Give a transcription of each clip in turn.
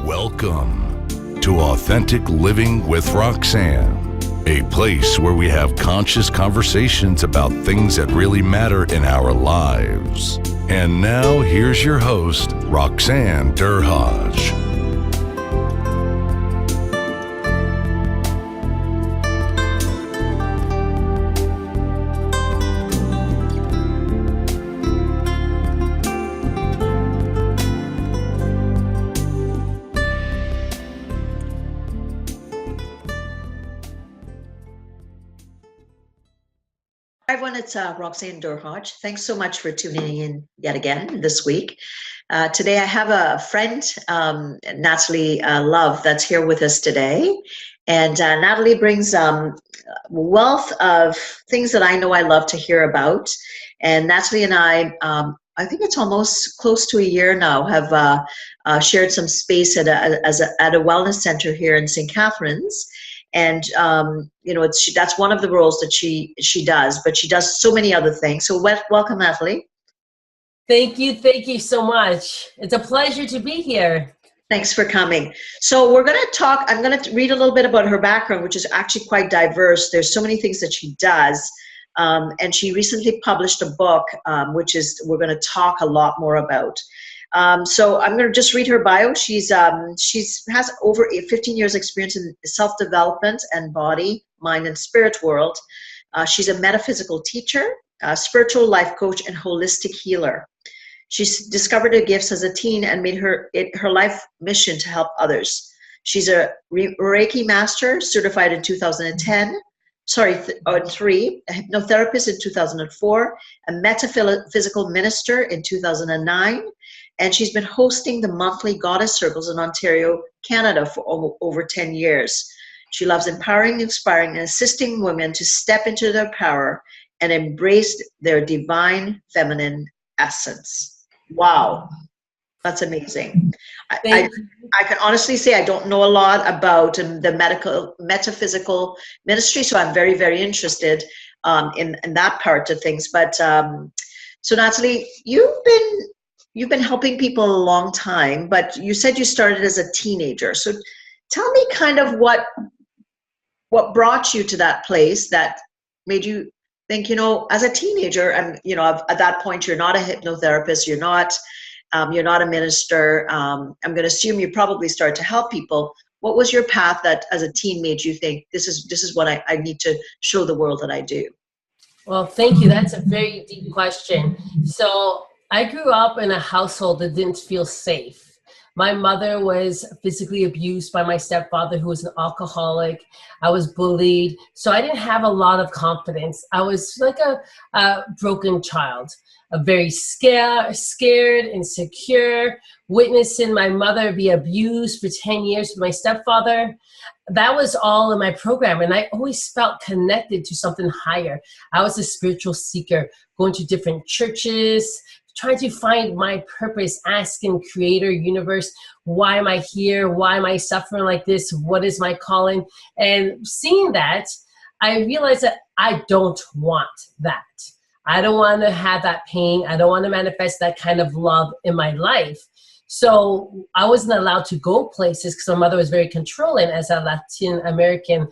Welcome to Authentic Living with Roxanne, a place where we have conscious conversations about things that really matter in our lives. And now, here's your host, Roxanne Derhage. Hi everyone, it's Roxanne Derhage. Thanks so much for tuning in yet again this week. Today I have a friend, Natalie Love, that's here with us today. And Natalie brings wealth of things that I know I love to hear about. And Natalie and I think it's almost close to a year now, have shared some space at a wellness center here in St. Catharines. And that's one of the roles that she does, but she does so many other things. So welcome, Natlie. Thank you so much. It's a pleasure to be here. Thanks for coming. So we're going to talk. I'm going to read a little bit about her background, which is actually quite diverse. There's so many things that she does, and she recently published a book, which we're going to talk a lot more about. So I'm going to just read her bio. She has over 15 years experience in self-development and body, mind, and spirit world. She's a metaphysical teacher, a spiritual life coach, and holistic healer. She's discovered her gifts as a teen and made her life mission to help others. She's a Reiki master, certified in 2010. Three, a hypnotherapist in 2004, a metaphysical minister in 2009, and she's been hosting the monthly Goddess Circles in Ontario, Canada for over 10 years. She loves empowering, inspiring, and assisting women to step into their power and embrace their divine feminine essence. Wow, that's amazing. I can honestly say I don't know a lot about the metaphysical ministry, so I'm very, very interested in that part of things. But so Natalie, you've been helping people a long time, but you said you started as a teenager. So tell me kind of what brought you to that place that made you think, as a teenager, and at that point you're not a hypnotherapist, you're not a minister. I'm going to assume you probably started to help people. What was your path that as a teen made you think this is what I need to show the world that I do? Well, thank you. That's a very deep question. So I grew up in a household that didn't feel safe. My mother was physically abused by my stepfather, who was an alcoholic. I was bullied. So I didn't have a lot of confidence. I was like a broken child, a very scared, insecure, witnessing my mother be abused for 10 years with my stepfather. That was all in my program. And I always felt connected to something higher. I was a spiritual seeker, going to different churches, trying to find my purpose, asking Creator, universe, why am I here? Why am I suffering like this? What is my calling? And seeing that, I realized that I don't want that. I don't want to have that pain. I don't want to manifest that kind of love in my life. So I wasn't allowed to go places because my mother was very controlling as a Latin American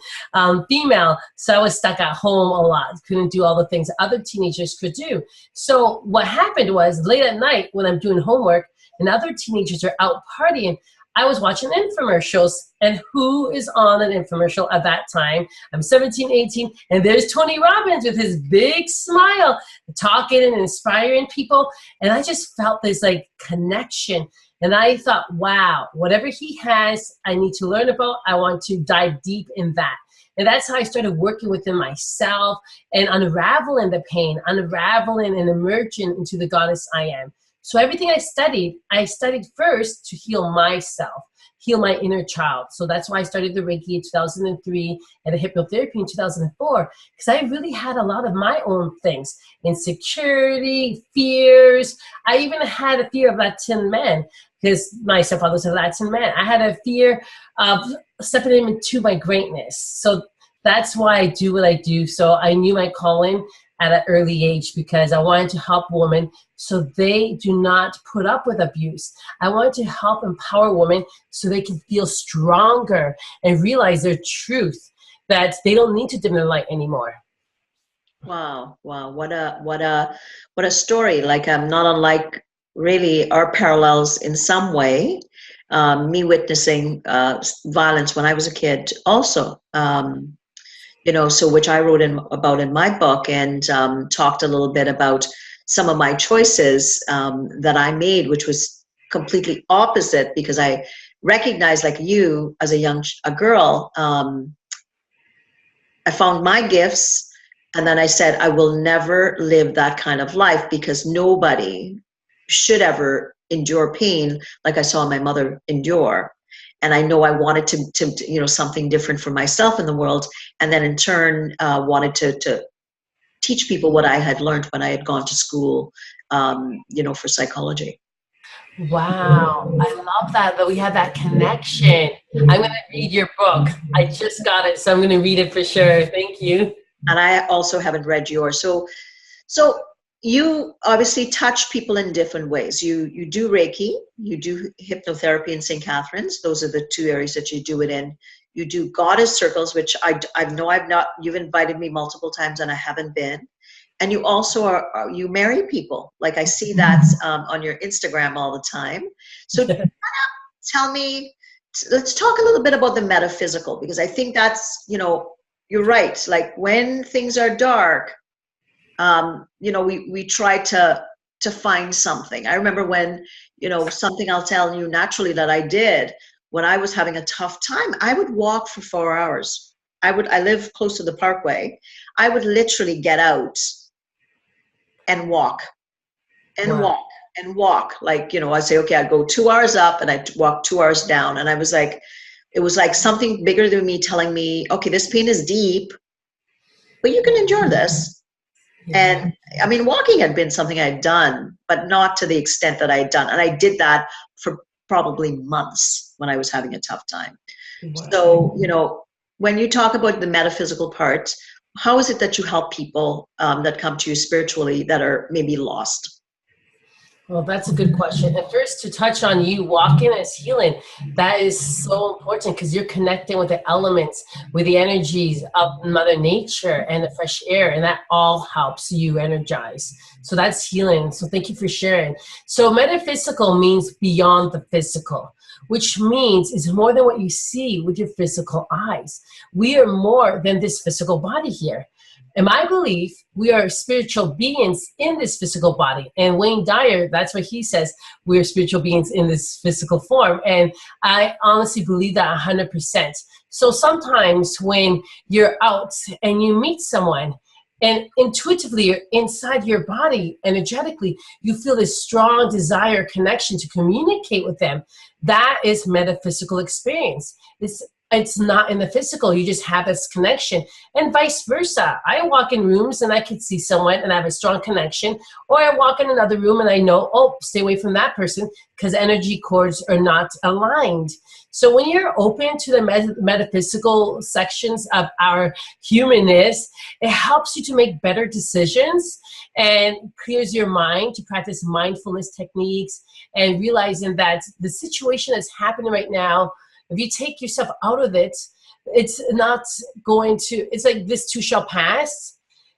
female. So I was stuck at home a lot, couldn't do all the things other teenagers could do. So what happened was late at night when I'm doing homework and other teenagers are out partying, I was watching infomercials. And who is on an infomercial at that time? I'm 17, 18, and there's Tony Robbins with his big smile, talking and inspiring people. And I just felt this like connection. And I thought, wow, whatever he has, I need to learn about. I want to dive deep in that. And that's how I started working within myself and unraveling the pain, unraveling and emerging into the goddess I am. So everything I studied first to heal myself, heal my inner child. So that's why I started the Reiki in 2003 and the hypnotherapy in 2004, because I really had a lot of my own things, insecurity, fears. I even had a fear of Latin men because my stepfather was a Latin man. I had a fear of stepping into my greatness. So that's why I do what I do. So I knew my calling at an early age because I wanted to help women so they do not put up with abuse. I wanted to help empower women so they can feel stronger and realize their truth, that they don't need to dim the light anymore. Wow, wow, what a story. Like, not unlike really our parallels in some way. Me witnessing violence when I was a kid also. So which I wrote about in my book, and talked a little bit about some of my choices that I made, which was completely opposite, because I recognized, like you, as a girl, I found my gifts, and then I said, I will never live that kind of life, because nobody should ever endure pain like I saw my mother endure. And I know I wanted to something different for myself in the world, and then in turn wanted to teach people what I had learned when I had gone to school, for psychology. Wow, I love that we have that connection. I'm going to read your book. I just got it, so I'm going to read it for sure. Thank you. And I also haven't read yours. So you obviously touch people in different ways. You do Reiki, you do hypnotherapy in St. Catherine's. Those are the two areas that you do it in. You do goddess circles, which I know I've not, you've invited me multiple times and I haven't been. And you also you marry people. Like, I see that on your Instagram all the time. So tell me, let's talk a little bit about the metaphysical, because I think that's, you're right. Like, when things are dark, we try to find something. I remember when, something I'll tell you naturally that I did when I was having a tough time, I would walk for 4 hours. I live close to the parkway. I would literally get out and walk and Wow. walk and walk. Like, I'd say, okay, I'd go 2 hours up and I'd walk 2 hours down. And I was like, it was like something bigger than me telling me, okay, this pain is deep, but you can endure this. Yeah. And I mean, walking had been something I had done, but not to the extent that I had done. And I did that for probably months when I was having a tough time. Wow. So, when you talk about the metaphysical part, how is it that you help people that come to you spiritually that are maybe lost? Well, that's a good question. And first, to touch on you walking as healing, that is so important because you're connecting with the elements, with the energies of Mother Nature and the fresh air, and that all helps you energize. So that's healing. So thank you for sharing. So metaphysical means beyond the physical, which means it's more than what you see with your physical eyes. We are more than this physical body here. In my belief, we are spiritual beings in this physical body. And Wayne Dyer, that's what he says, we are spiritual beings in this physical form. And I honestly believe that 100%. So sometimes when you're out and you meet someone, and intuitively, inside your body, energetically, you feel this strong desire, connection to communicate with them. That is metaphysical experience. It's not in the physical. You just have this connection, and vice versa. I walk in rooms and I can see someone and I have a strong connection, or I walk in another room and I know, oh, stay away from that person because energy cords are not aligned. So when you're open to the metaphysical sections of our humanness, it helps you to make better decisions and clears your mind to practice mindfulness techniques and realizing that the situation that's happening right now, if you take yourself out of it, it's not going to, it's like this too shall pass.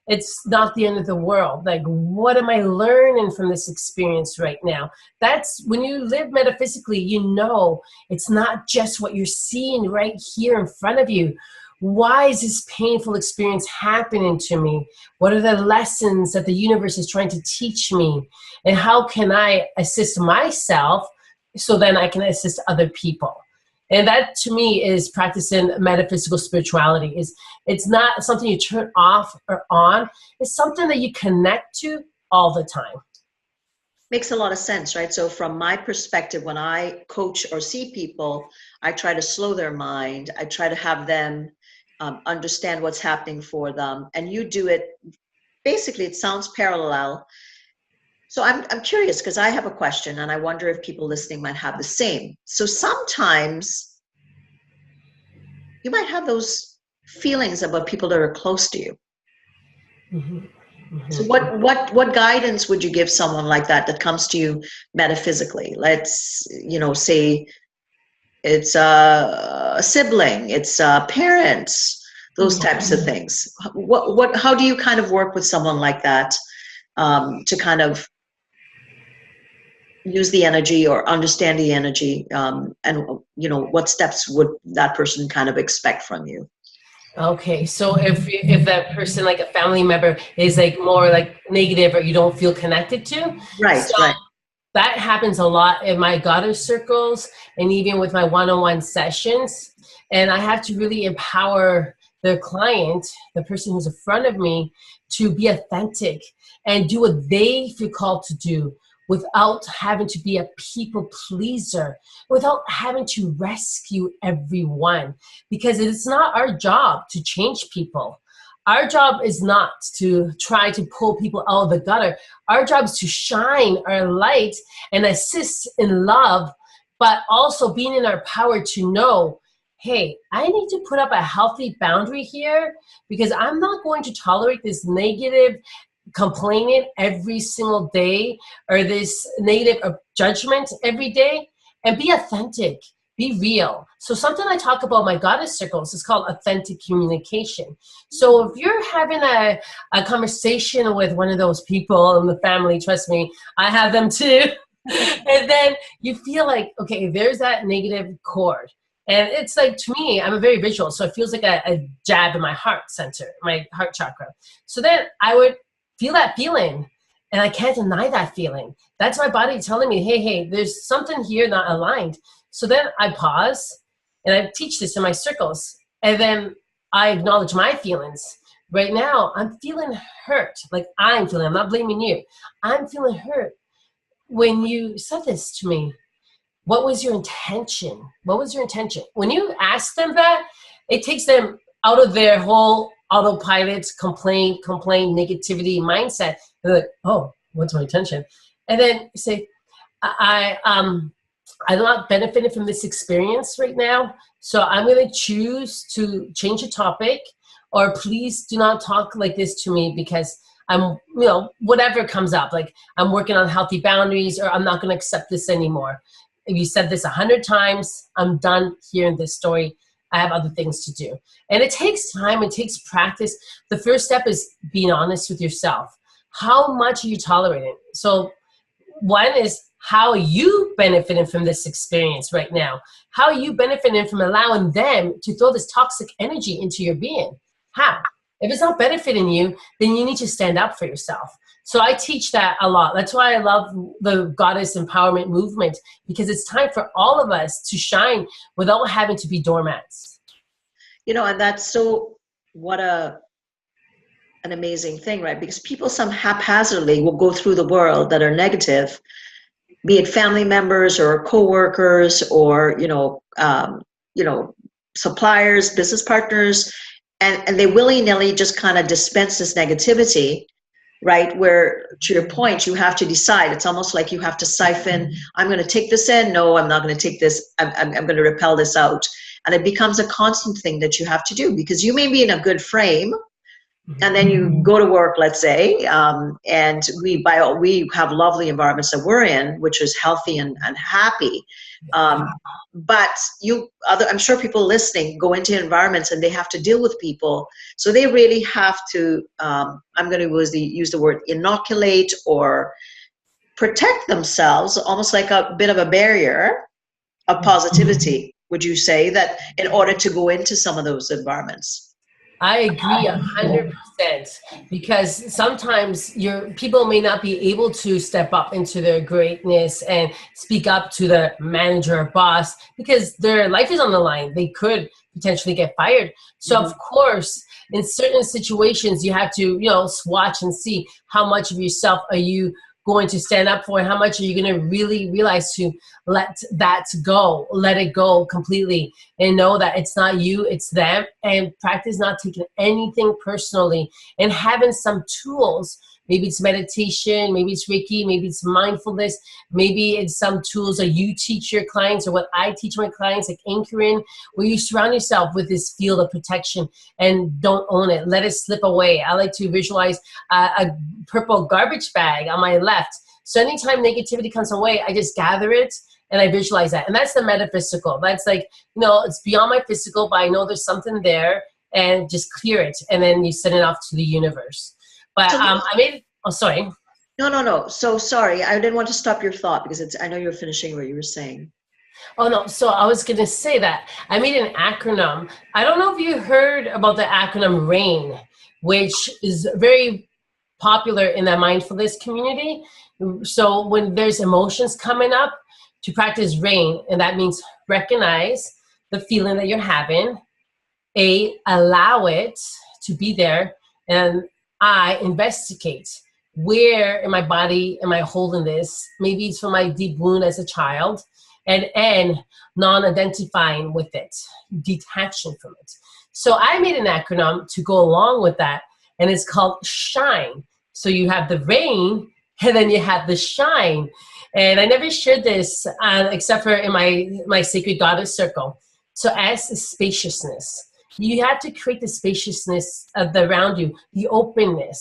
It's not the end of the world. Like, what am I learning from this experience right now? That's when you live metaphysically, you know, it's not just what you're seeing right here in front of you. Why is this painful experience happening to me? What are the lessons that the universe is trying to teach me? And how can I assist myself so then I can assist other people? And that, to me, is practicing metaphysical spirituality. It's not something you turn off or on. It's something that you connect to all the time. Makes a lot of sense, right? So from my perspective, when I coach or see people, I try to slow their mind. I try to have them understand what's happening for them. And you do it, basically, it sounds parallel. So I'm curious because I have a question and I wonder if people listening might have the same. So sometimes you might have those feelings about people that are close to you. Mm-hmm. So what guidance would you give someone like that comes to you metaphysically? Let's, say it's a sibling, it's parents, those types of things. How do you kind of work with someone like that to kind of use the energy or understand the energy, and what steps would that person kind of expect from you? Okay, so if that person, like a family member, is like more like negative or you don't feel connected to, Right, so right. that happens a lot in my goddess circles and even with my one-on-one sessions. And I have to really empower the client, the person who's in front of me, to be authentic and do what they feel called to do without having to be a people pleaser, without having to rescue everyone. Because it's not our job to change people. Our job is not to try to pull people out of the gutter. Our job is to shine our light and assist in love, but also being in our power to know, hey, I need to put up a healthy boundary here because I'm not going to tolerate this negative complaining every single day or this negative judgment every day. And be authentic, be real. So something I talk about in my goddess circles is called authentic communication. So if you're having a conversation with one of those people in the family, trust me, I have them too. And then you feel like, okay, there's that negative chord. And it's like, to me, I'm a very visual. So it feels like a jab in my heart center, my heart chakra. So then I would feel that feeling. And I can't deny that feeling. That's my body telling me, hey, there's something here not aligned. So then I pause, and I teach this in my circles. And then I acknowledge my feelings. Right now, I'm feeling hurt. Like I'm not blaming you. I'm feeling hurt. When you said this to me, what was your intention? What was your intention? When you ask them that, it takes them out of their whole autopilot, complaint, negativity mindset. They're like, oh, what's my intention? And then say, I'm not benefiting from this experience right now, so I'm going to choose to change the topic, or please do not talk like this to me because I'm, whatever comes up, like I'm working on healthy boundaries, or I'm not going to accept this anymore. If you said this 100 times, I'm done hearing this story. I have other things to do. And it takes time, it takes practice. The first step is being honest with yourself. How much are you tolerating? So one is, how are you benefiting from this experience right now? How are you benefiting from allowing them to throw this toxic energy into your being? How? If it's not benefiting you, then you need to stand up for yourself. So I teach that a lot. That's why I love the goddess empowerment movement, because it's time for all of us to shine without having to be doormats. And that's an amazing thing, right? Because people some haphazardly will go through the world that are negative, be it family members or coworkers or, suppliers, business partners, and they willy-nilly just kind of dispense this negativity, right? Where, to your point, you have to decide. It's almost like you have to siphon, I'm going to take this in. No, I'm not going to take this. I'm going to repel this out. And it becomes a constant thing that you have to do, because you may be in a good frame, and then you go to work, let's say, and we have lovely environments that we're in, which is healthy and happy. But I'm sure people listening go into environments and they have to deal with people. So they really have to, I'm going to use the word inoculate or protect themselves, almost like a bit of a barrier of positivity. Would you say that in order to go into some of those environments? I agree 100%, because sometimes people may not be able to step up into their greatness and speak up to the manager or boss because their life is on the line. They could potentially get fired. So of course, in certain situations, you have to, swatch and see how much of yourself are you going to stand up for, and how much are you going to really realize to let it go completely, and know that it's not you, it's them, and practice not taking anything personally, and having some tools Maybe it's meditation, maybe it's Reiki, maybe it's mindfulness, maybe it's some tools that you teach your clients or what I teach my clients, like anchoring, where you surround yourself with this field of protection and don't own it. Let it slip away. I like to visualize a purple garbage bag on my left. So anytime negativity comes away, I just gather it and I visualize that. And that's the metaphysical. That's like, it's beyond my physical, but I know there's something there, and just clear it. And then you send it off to the universe. But sorry. No. So sorry. I didn't want to stop your thought because I know you were finishing what you were saying. Oh, no. So I was going to say that I made an acronym. I don't know if you heard about the acronym RAIN, which is very popular in the mindfulness community. So when there's emotions coming up, to practice RAIN, and that means recognize the feeling that you're having, allow it to be there, and I investigate. Where in my body am I holding this? Maybe it's from my deep wound as a child, and non-identifying with it, detaching from it. So I made an acronym to go along with that, and it's called SHINE. So you have the RAIN, and then you have the SHINE. And I never shared this except for in my Sacred Goddess Circle. So S is spaciousness. You have to create the spaciousness around you, the openness,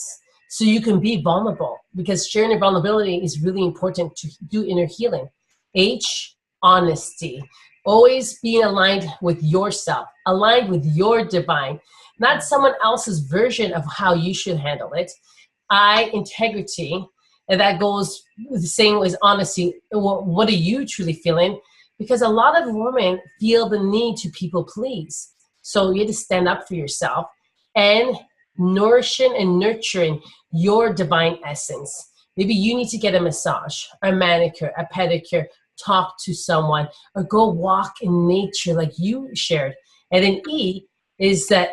so you can be vulnerable, because sharing your vulnerability is really important to do inner healing. H, honesty. Always being aligned with yourself, aligned with your divine, not someone else's version of how you should handle it. I, integrity. And that goes the same as honesty. What are you truly feeling? Because a lot of women feel the need to people please. So you have to stand up for yourself, and nourishing and nurturing your divine essence. Maybe you need to get a massage, a manicure, a pedicure, talk to someone, or go walk in nature like you shared. And then E is that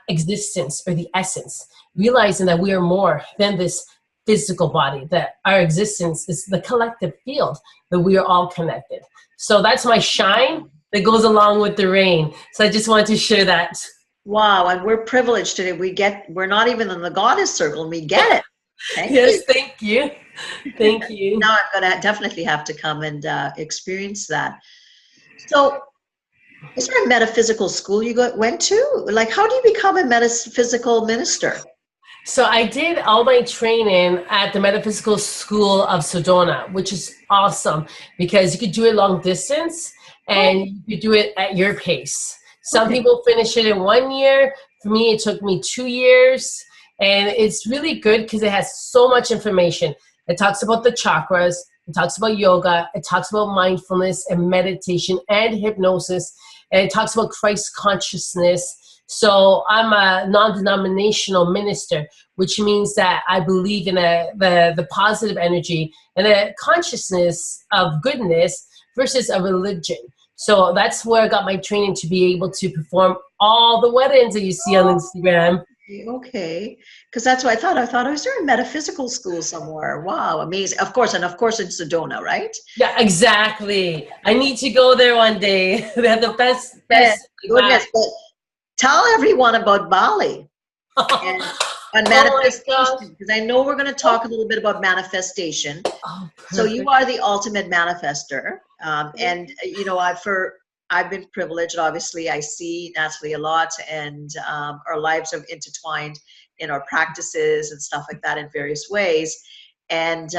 existence, or the essence, realizing that we are more than this physical body, that our existence is the collective field, that we are all connected. So that's my shine that goes along with the RAIN. So I just wanted to share that. Wow, and we're privileged today. We're not even in the Goddess Circle, and we get it. Yes, thank you. Thank you. Now I'm going to definitely have to come and experience that. So, is there a metaphysical school you went to? Like, how do you become a metaphysical minister? So I did all my training at the Metaphysical School of Sedona, which is awesome because you could do it long distance and you could do it at your pace. Some people finish it in 1 year. For me, it took me 2 years. And it's really good because it has so much information. It talks about the chakras. It talks about yoga. It talks about mindfulness and meditation and hypnosis. And it talks about Christ consciousness. So I'm a non-denominational minister, which means that I believe in the positive energy and a consciousness of goodness versus a religion. So that's where I got my training to be able to perform all the weddings that you see on Instagram. Okay, because that's what I thought. I was there a metaphysical school somewhere. Wow, amazing. Of course in Sedona, right? Yeah, exactly. I need to go there one day. They have the best. Goodness, but tell everyone about Bali and manifestation, because I know we're going to talk a little bit about manifestation. So you are the ultimate manifester, and I've been privileged. Obviously, I see Natlie a lot, and our lives are intertwined in our practices and stuff like that in various ways. And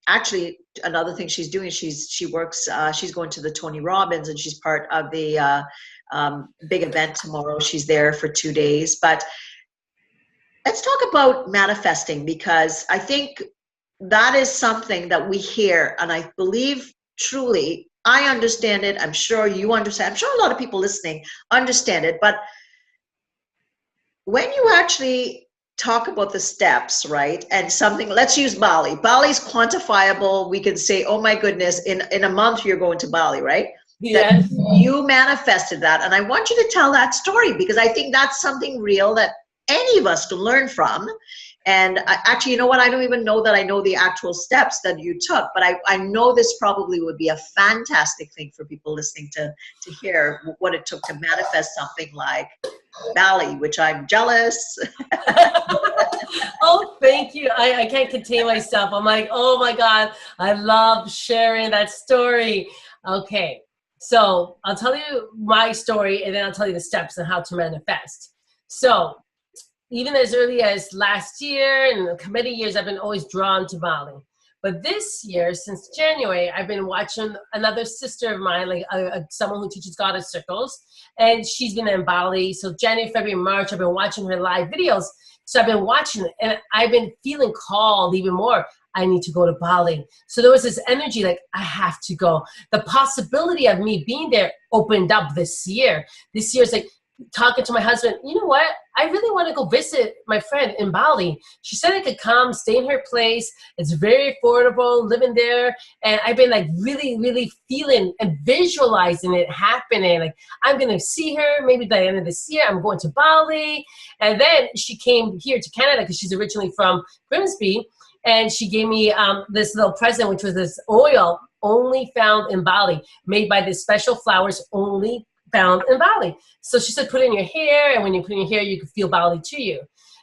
actually, another thing she's doing, she works. She's going to the Tony Robbins, and she's part of the big event tomorrow. She's there for 2 days. But let's talk about manifesting, because I think that is something that we hear, and I believe truly. I understand it. I'm sure you understand. I'm sure a lot of people listening understand it. But when you actually talk about the steps, right? And something, let's use Bali. Bali's quantifiable. We can say, oh my goodness, in a month you're going to Bali, right? Yes. That you manifested that. And I want you to tell that story, because I think that's something real that any of us can learn from. And actually, you know what? I don't even know that I know the actual steps that you took, but I know this probably would be a fantastic thing for people listening to hear what it took to manifest something like Bali, which I'm jealous. Oh, thank you. I can't contain myself. I'm like, oh my God, I love sharing that story. Okay, so I'll tell you my story and then I'll tell you the steps on how to manifest. So even as early as last year and the many years, I've been always drawn to Bali. But this year, since January, I've been watching another sister of mine, like someone who teaches goddess circles, and she's been in Bali. So January, February, March, I've been watching her live videos. So I've been watching it, and I've been feeling called even more. I need to go to Bali. So there was this energy like, I have to go. The possibility of me being there opened up this year. This year's like, talking to my husband, you know what? I really want to go visit my friend in Bali. She said I could come, stay in her place. It's very affordable, living there. And I've been like really, really feeling and visualizing it happening. Like I'm going to see her maybe by the end of this year. I'm going to Bali. And then she came here to Canada because she's originally from Grimsby. And she gave me this little present, which was this oil only found in Bali, made by this special flowers only found in Bali. So she said, put it in your hair, and when you put it in your hair, you can feel Bali to you.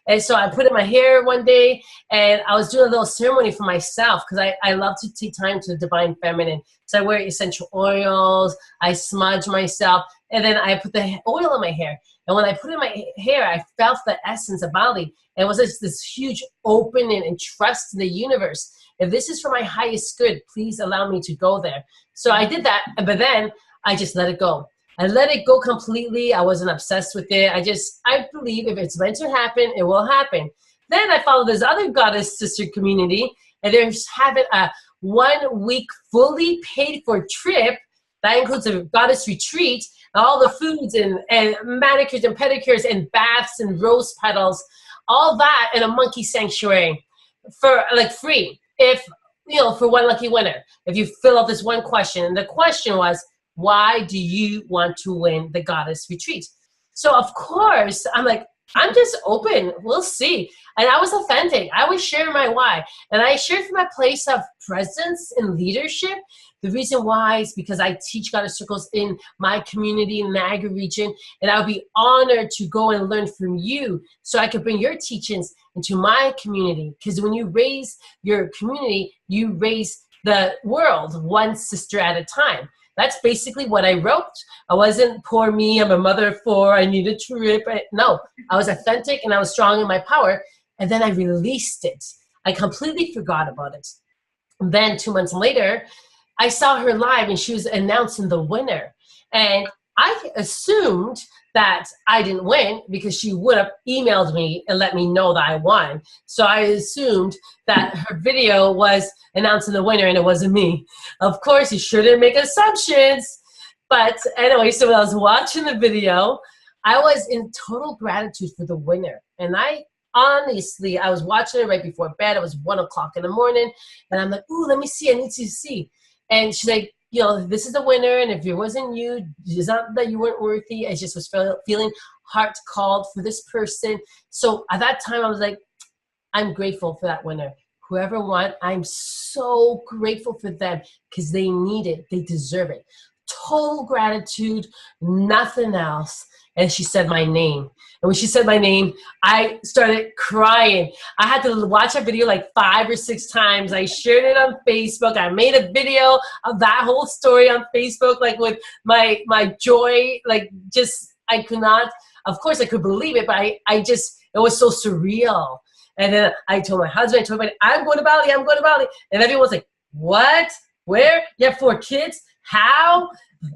And so I put it in my hair one day, and I was doing a little ceremony for myself because I love to take time to the divine feminine. So I wear essential oils, I smudge myself, and then I put the oil in my hair. And when I put it in my hair, I felt the essence of Bali. And it was this huge opening and trust in the universe. If this is for my highest good, please allow me to go there. So I did that, but then I just let it go. I let it go completely. I wasn't obsessed with it. I believe if it's meant to happen, it will happen. Then I followed this other goddess sister community, and they're having a 1 week fully paid for trip that includes a goddess retreat, all the foods and manicures and pedicures and baths and rose petals, all that in a monkey sanctuary for like free. If, you know, for one lucky winner, if you fill out this one question. And the question was, why do you want to win the goddess retreat? So of course, I'm like, I'm just open. We'll see. And I was authentic. I was sharing my why. And I shared from my place of presence and leadership. The reason why is because I teach goddess circles in my community in the Niagara region. And I would be honored to go and learn from you so I could bring your teachings into my community. Because when you raise your community, you raise the world one sister at a time. That's basically what I wrote. I wasn't poor me, I'm a mother of four, I need a trip. No, I was authentic and I was strong in my power. And then I released it. I completely forgot about it. And then 2 months later, I saw her live and she was announcing the winner. And I assumed that I didn't win because she would have emailed me and let me know that I won. So I assumed that her video was announcing the winner and it wasn't me. Of course, you shouldn't make assumptions. But anyway, so when I was watching the video, I was in total gratitude for the winner. And I honestly, I was watching it right before bed. It was 1 o'clock in the morning. And I'm like, ooh, let me see. I need to see. And she's like, you know, this is the winner, and if it wasn't you, it's not that you weren't worthy. I just was feeling heart called for this person. So at that time, I was like, I'm grateful for that winner. Whoever won, I'm so grateful for them because they need it. They deserve it. Total gratitude, nothing else. And she said my name. And when she said my name, I started crying. I had to watch that video like 5 or 6 times. I shared it on Facebook. I made a video of that whole story on Facebook, like with my joy, like just, I could not, of course I could believe it, but I just, it was so surreal. And then I told my husband, I told my, I'm going to Bali, I'm going to Bali. And everyone's like, what? Where? You have 4 kids? How?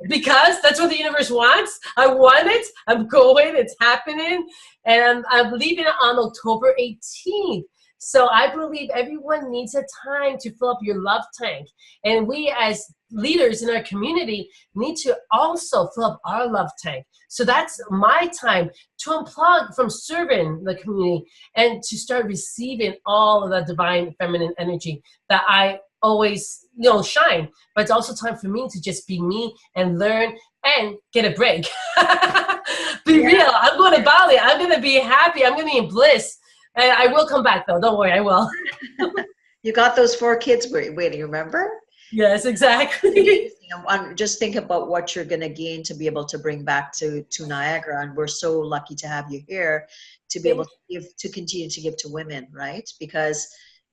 Because that's what the universe wants. I want it. I'm going. It's happening. And I'm leaving on October 18th. So I believe everyone needs a time to fill up your love tank. And we as leaders in our community need to also fill up our love tank. So that's my time to unplug from serving the community and to start receiving all of the divine feminine energy that I always, you know, shine. But it's also time for me to just be me and learn and get a break. Be real. I'm going to Bali. I'm going to be happy. I'm going to be in bliss. And I will come back though. Don't worry, I will. You got those 4 kids waiting, remember? Yes, exactly. Just think about what you're going to gain to be able to bring back to Niagara. And we're so lucky to have you here to be able to give, to continue to give to women, right? Because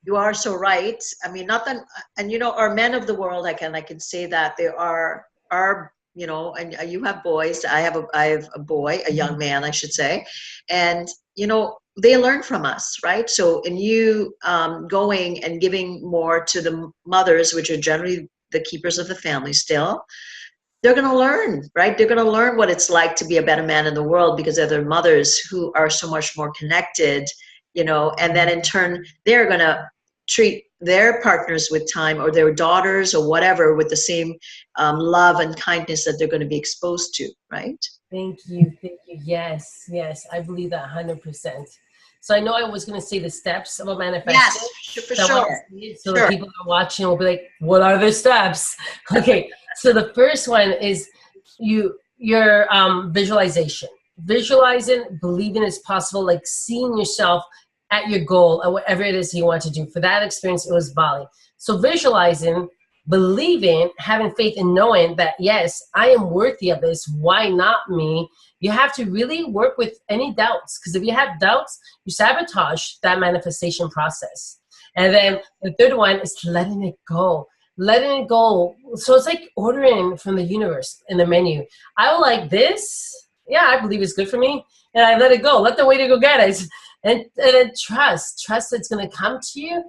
you are so right. I mean, not that, and you know, our men of the world, I can say that there are, you know, and you have boys. I have a boy, a young man, I should say. And, you know, they learn from us, right? So in you going and giving more to the mothers, which are generally the keepers of the family still, they're going to learn, right? They're going to learn what it's like to be a better man in the world because they're their mothers who are so much more connected, you know, and then in turn, they're going to treat their partners with time, or their daughters or whatever, with the same love and kindness that they're going to be exposed to, right? Thank you. Thank you. Yes, yes. I believe that 100%. So I know I was going to say the steps of a manifesting. Yes, for sure. So the people that are watching will be like, what are the steps? Okay. So the first one is your visualization. Visualizing, believing it's possible, like seeing yourself at your goal or whatever it is you want to do. For that experience, it was Bali. So visualizing, believing, having faith, and knowing that, yes, I am worthy of this. Why not me? You have to really work with any doubts, because if you have doubts, you sabotage that manifestation process. And then the third one is letting it go. Letting it go. So it's like ordering from the universe in the menu. I will like this. Yeah, I believe it's good for me. And I let it go. Let the waiter go get it. And then trust that it's going to come to you.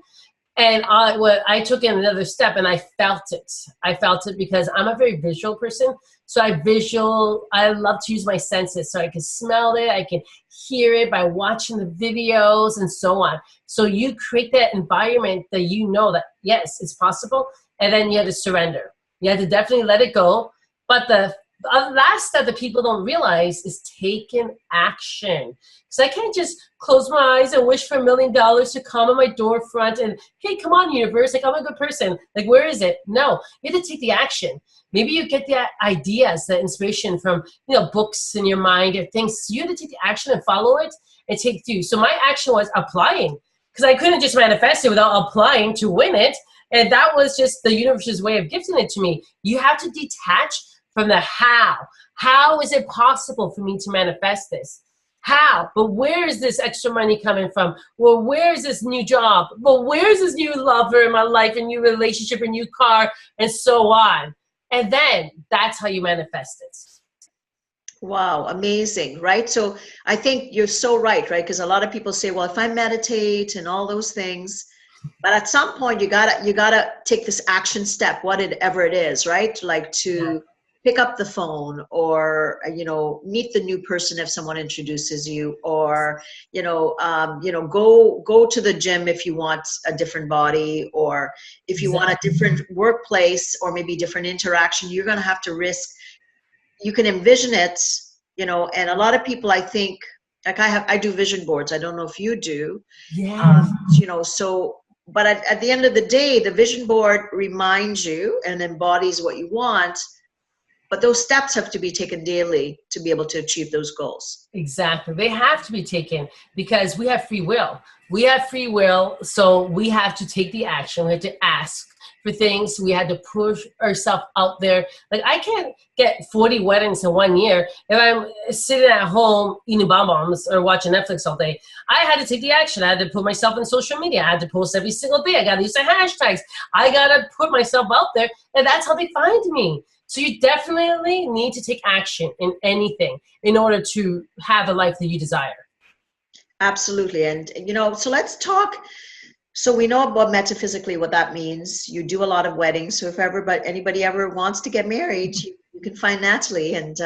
And I took in another step, and I felt it. I felt it because I'm a very visual person. So I love to use my senses. So I can smell it. I can hear it by watching the videos and so on. So you create that environment that you know that, yes, it's possible. And then you have to surrender. You have to definitely let it go. But the last step that people don't realize is taking action. Because I can't just close my eyes and wish for $1 million to come on my door front and, hey, come on, universe, like I'm a good person. Like, where is it? No, you have to take the action. Maybe you get the ideas, the inspiration from, you know, books in your mind or things. So you have to take the action and follow it and take through. So my action was applying, because I couldn't just manifest it without applying to win it. And that was just the universe's way of gifting it to me. You have to detach from the how. How is it possible for me to manifest this? How? But where is this extra money coming from? Well, where is this new job? Well, where's this new lover in my life, a new relationship, a new car, and so on? And then that's how you manifest it. Wow, amazing, right? So I think you're so right? Because a lot of people say, well, if I meditate and all those things, but at some point you gotta take this action step, whatever it is, right? Like to pick up the phone, or meet the new person if someone introduces you, or go to the gym if you want a different body, or if you want a different workplace, or maybe different interaction. You're going to have to risk. You can envision it, and a lot of people, I think, like I do vision boards. I don't know if you do. But at the end of the day, the vision board reminds you and embodies what you want. But those steps have to be taken daily to be able to achieve those goals. Exactly. They have to be taken because we have free will. We have free will, so we have to take the action. We have to ask for things. We had to push ourselves out there. Like, I can't get 40 weddings in 1 year if I'm sitting at home eating bonbons or watching Netflix all day. I had to take the action. I had to put myself in social media. I had to post every single day. I got to use the hashtags. I got to put myself out there, and that's how they find me. So you definitely need to take action in anything in order to have a life that you desire. Absolutely. And, so let's talk. So we know about metaphysically what that means. You do a lot of weddings. So if anybody ever wants to get married, you can find Natlie, and,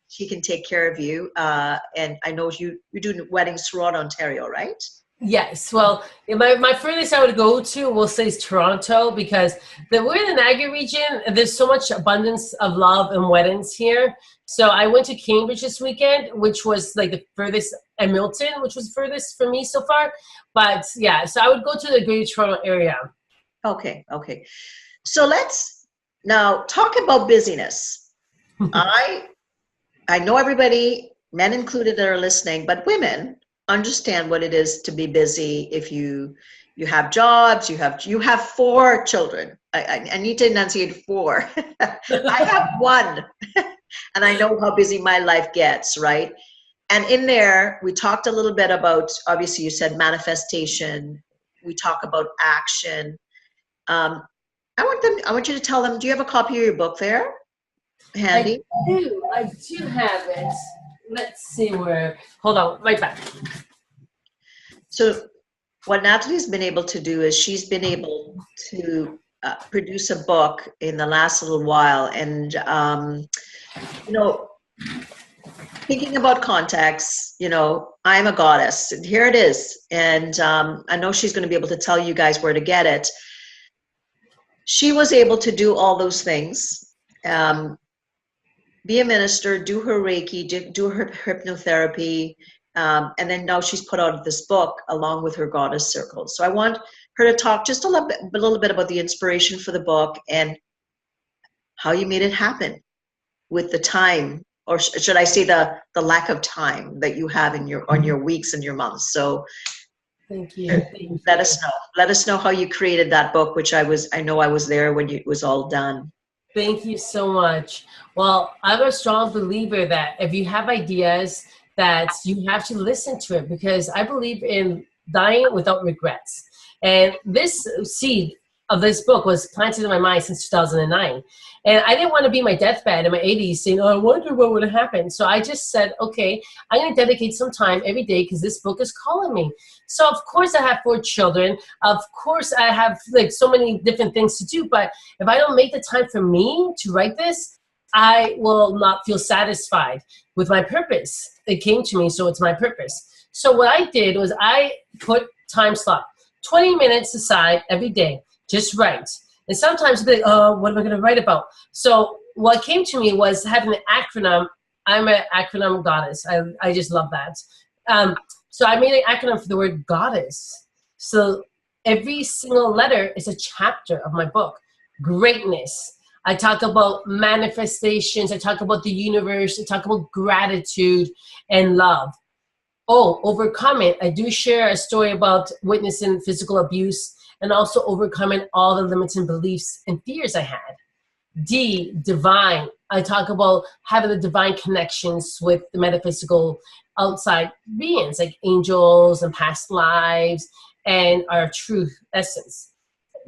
she can take care of you. And I know you do weddings throughout Ontario, right? Yes. Well, my furthest I would go to, we'll say, is Toronto, because we're in the Niagara region. There's so much abundance of love and weddings here. So I went to Cambridge this weekend, which was like the furthest, and Milton, which was furthest for me so far. But yeah, so I would go to the Greater Toronto area. Okay. So let's now talk about busyness. I know everybody, men included, that are listening, but women, understand what it is to be busy. If you have jobs, you have 4 children. I need to enunciate 4. I have 1, and I know how busy my life gets, right? And in there, we talked a little bit about, obviously you said manifestation. We talk about action. I want you to tell them, do you have a copy of your book there handy? I do have it. Let's see where, hold on, right back. So what Natalie's been able to do is she's been able to produce a book in the last little while. And, you know, thinking about context, you know, I'm a goddess, and here it is. And I know she's going to be able to tell you guys where to get it. She was able to do all those things, be a minister, do her Reiki, do her hypnotherapy, and then now she's put out this book along with her goddess circle. So I want her to talk just a little bit about the inspiration for the book and how you made it happen with the time, or should I say the lack of time that you have in on your weeks and your months. So thank you. Let us know. Let us know how you created that book, which I know I was there when it was all done. Thank you so much. Well, I'm a strong believer that if you have ideas, that you have to listen to it, because I believe in dying without regrets. And this seed of this book was planted in my mind since 2009. And I didn't want to be in my deathbed in my 80s saying, oh, I wonder what would have happened. So I just said, okay, I'm going to dedicate some time every day because this book is calling me. So of course I have 4 children. Of course I have like so many different things to do. But if I don't make the time for me to write this, I will not feel satisfied with my purpose. It came to me, so it's my purpose. So what I did was I put time slot, 20 minutes aside every day, just write. And sometimes they, what am I going to write about? So what came to me was having an acronym. I'm an acronym goddess. I just love that. So I made an acronym for the word goddess. So every single letter is a chapter of my book. Greatness. I talk about manifestations. I talk about the universe. I talk about gratitude and love. Oh, overcoming. I do share a story about witnessing physical abuse and also overcoming all the limiting beliefs and fears I had. D, divine. I talk about having the divine connections with the metaphysical outside beings like angels and past lives and our true essence.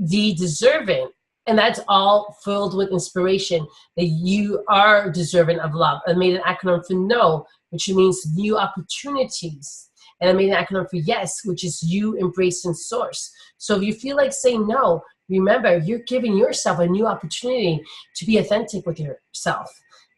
D, deserving. And that's all filled with inspiration that you are deserving of love. I made an acronym for no, which means new opportunities. And I made an acronym for yes, which is you embracing source. So if you feel like saying no, remember, you're giving yourself a new opportunity to be authentic with yourself.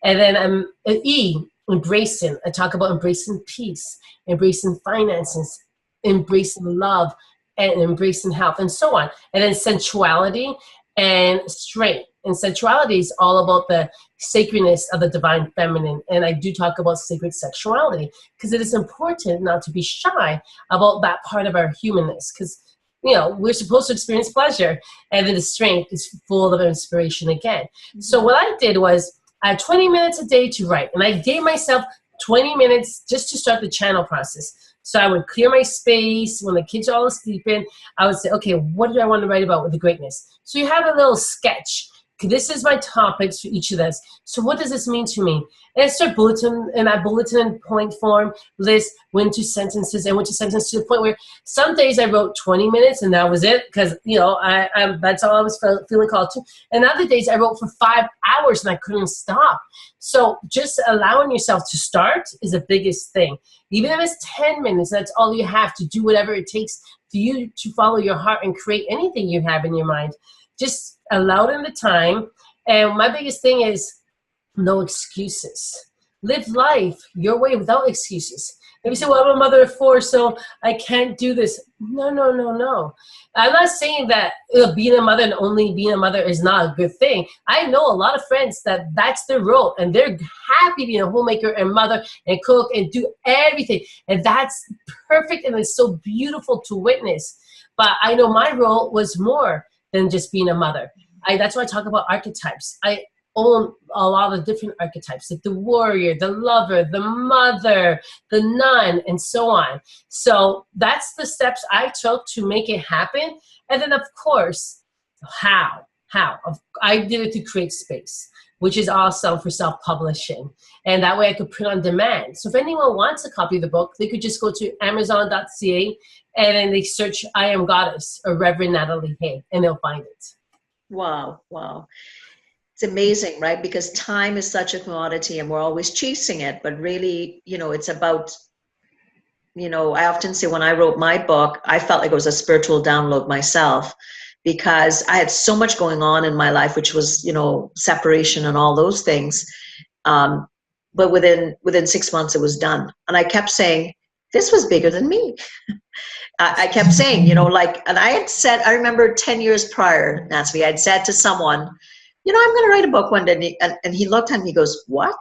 And then E, embracing. I talk about embracing peace, embracing finances, embracing love, and embracing health, and so on. And then sensuality and strength. And sensuality is all about the sacredness of the divine feminine. And I do talk about sacred sexuality because it is important not to be shy about that part of our humanness, because you know, we're supposed to experience pleasure, and then the strength is full of inspiration again. Mm-hmm. So what I did was I had 20 minutes a day to write, and I gave myself 20 minutes just to start the channel process. So I would clear my space when the kids are all sleeping. I would say, okay, what do I want to write about with the greatness? So you have a little sketch. This is my topics for each of this. So what does this mean to me? And I start in that bulletin point form, list, went to sentences, and went to sentences to the point where some days I wrote 20 minutes and that was it, because, you know, that's all I was feeling called to. And other days I wrote for 5 hours and I couldn't stop. So just allowing yourself to start is the biggest thing. Even if it's 10 minutes, that's all you have to do, whatever it takes for you to follow your heart and create anything you have in your mind. Just allow them the time. And my biggest thing is no excuses. Live life your way without excuses. Maybe say, well, I'm a mother of 4, so I can't do this. No, no, no, no. I'm not saying that being a mother and only being a mother is not a good thing. I know a lot of friends that that's their role, and they're happy being a homemaker and mother and cook and do everything. And that's perfect, and it's so beautiful to witness. But I know my role was more than just being a mother. That's why I talk about archetypes. own a lot of different archetypes, like the warrior, the lover, the mother, the nun, and so on. So that's the steps I took to make it happen. And then, of course, how? I did it to create space, which is awesome for self-publishing. And that way I could print on demand. So if anyone wants a copy of the book, they could just go to amazon.ca and then they search I Am Goddess or Reverend Natalie Haig, and they'll find it. Wow. It's amazing, right? Because time is such a commodity and we're always chasing it. But really, it's about, I often say when I wrote my book, I felt like it was a spiritual download myself, because I had so much going on in my life, which was, separation and all those things. But within 6 months, it was done. And I kept saying, this was bigger than me. I kept saying, and I had said, I remember 10 years prior, Natlie, I'd said to someone, I'm going to write a book one day. And he looked at me, he goes, what?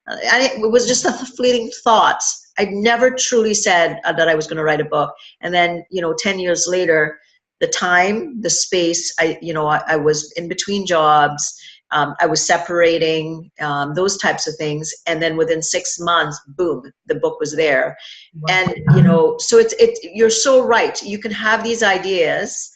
And it was just a fleeting thought. I'd never truly said that I was going to write a book. And then, 10 years later, the time, the space, I was in between jobs. I was separating, those types of things. And then within 6 months, boom, the book was there. Wow. And, so you're so right. You can have these ideas.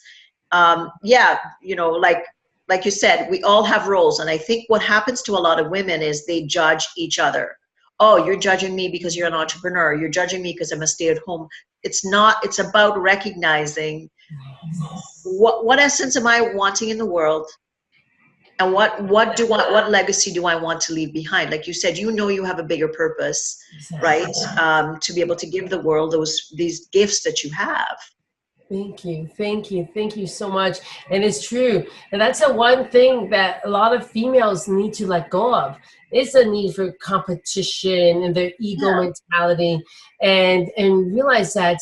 Like you said, we all have roles. And I think what happens to a lot of women is they judge each other. Oh, you're judging me because you're an entrepreneur. You're judging me because I'm a stay-at-home. It's not, it's about recognizing what essence am I wanting in the world, and what legacy do I want to leave behind? Like you said, you have a bigger purpose, exactly. Right? To be able to give the world these gifts that you have. Thank you so much. And it's true. And that's the one thing that a lot of females need to let go of. It's a need for competition and their ego mentality, and realize that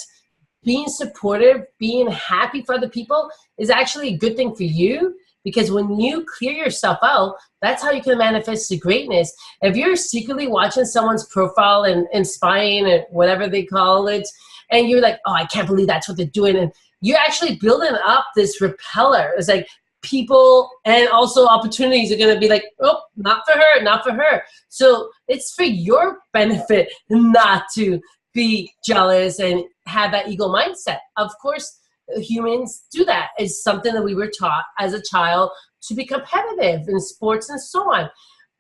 being supportive, being happy for other people is actually a good thing for you, because when you clear yourself out, that's how you can manifest the greatness. If you're secretly watching someone's profile and spying or whatever they call it, and you're like, oh, I can't believe that's what they're doing, and you're actually building up this repeller. It's like people and also opportunities are going to be like, oh, not for her. So it's for your benefit not to be jealous and have that ego mindset. Of course, humans do that. It's something that we were taught as a child to be competitive in sports and so on.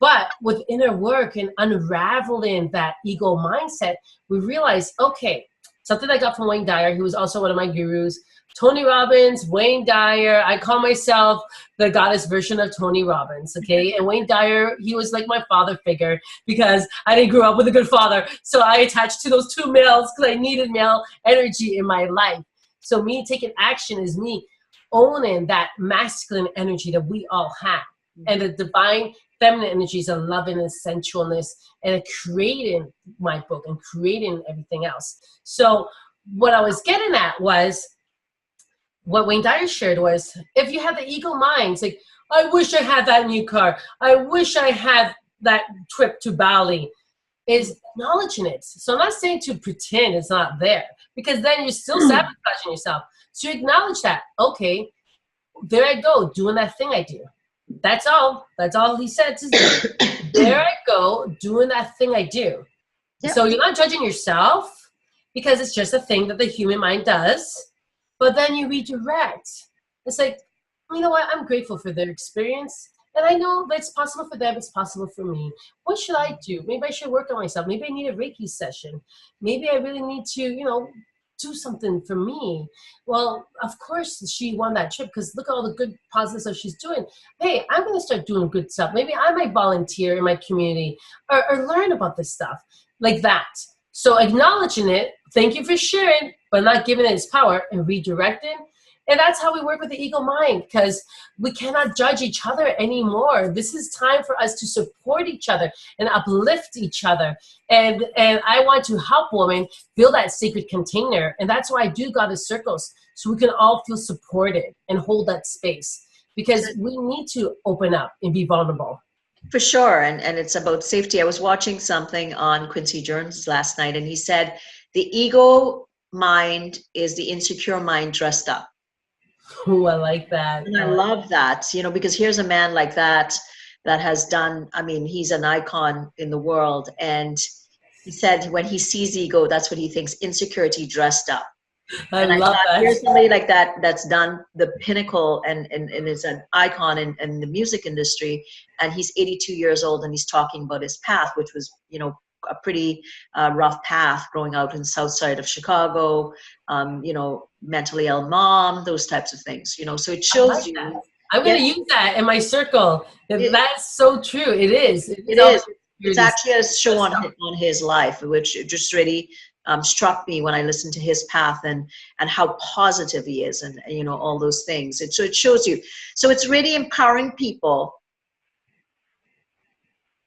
But with inner work and unraveling that ego mindset, we realized, okay, something I got from Wayne Dyer, who was also one of my gurus, Tony Robbins, Wayne Dyer. I call myself the goddess version of Tony Robbins, okay? And Wayne Dyer, he was like my father figure, because I didn't grow up with a good father. So I attached to those two males because I needed male energy in my life. So me taking action is me owning that masculine energy that we all have. And the divine feminine energies of loving and sensualness, and creating my book and creating everything else. So what I was getting at was, what Wayne Dyer shared was, if you have the ego minds, like, I wish I had that new car, I wish I had that trip to Bali, is acknowledging it. So I'm not saying to pretend it's not there, because then you're still sabotaging yourself. So you acknowledge that, okay, there I go, doing that thing I do. That's all he said to do. There I go, doing that thing I do. Yep. So you're not judging yourself, because it's just a thing that the human mind does. But then you redirect. It's like, you know what? I'm grateful for their experience. And I know that it's possible for them. It's possible for me. What should I do? Maybe I should work on myself. Maybe I need a Reiki session. Maybe I really need to, do something for me. Well, of course she won that trip, because look at all the good positive stuff she's doing. Hey, I'm going to start doing good stuff. Maybe I might volunteer in my community or learn about this stuff like that. So acknowledging it, thank you for sharing, but not giving it its power, and redirecting. And that's how we work with the ego mind, because we cannot judge each other anymore. This is time for us to support each other and uplift each other. And I want to help women build that sacred container. And that's why I do Goddess Circles, so we can all feel supported and hold that space, because we need to open up and be vulnerable. For sure. And it's about safety. I was watching something on Quincy Jones last night, and he said the ego mind is the insecure mind dressed up. Oh, I like that. And I love that, because here's a man like that that has done, I mean, he's an icon in the world. And he said when he sees ego, that's what he thinks, insecurity dressed up. I And I love thought, that. here's somebody like that that's done the pinnacle and is an icon in the music industry. And he's 82 years old and he's talking about his path, which was, you know, a pretty rough path growing out in the south side of Chicago, you know, mentally ill mom, those types of things, you know, so it I shows like you. that. I'm Yeah, going to use that in my circle. That's so true. It is. it is. It's actually a show on his life, which just really struck me when I listened to his path and how positive he is, and you know, all those things. So it shows you. So it's really empowering people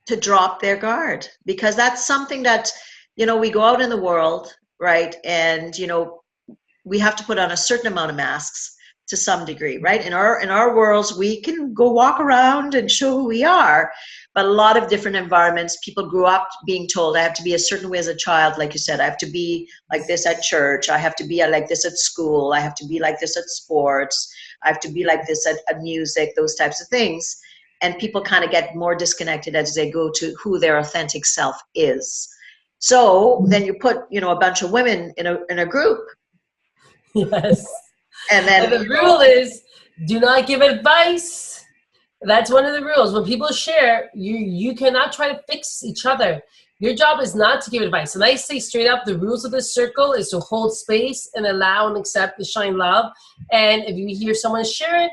to drop their guard, because that's something that, you know, we go out in the world, right, and you know, we have to put on a certain amount of masks to some degree, right? In our worlds, we can go walk around and show who we are, but a lot of different environments, people grew up being told, I have to be a certain way as a child, like you said, I have to be like this at church, I have to be like this at school, I have to be like this at sports, I have to be like this at music, those types of things. And people kind of get more disconnected as they go to who their authentic self is. So then you put, you know, a bunch of women in a group. Yes. And then And the rule is, do not give advice. That's one of the rules. When people share, you cannot try to fix each other. Your job is not to give advice. And I say straight up, the rules of this circle is to hold space and allow and accept the shine love. And if you hear someone share it,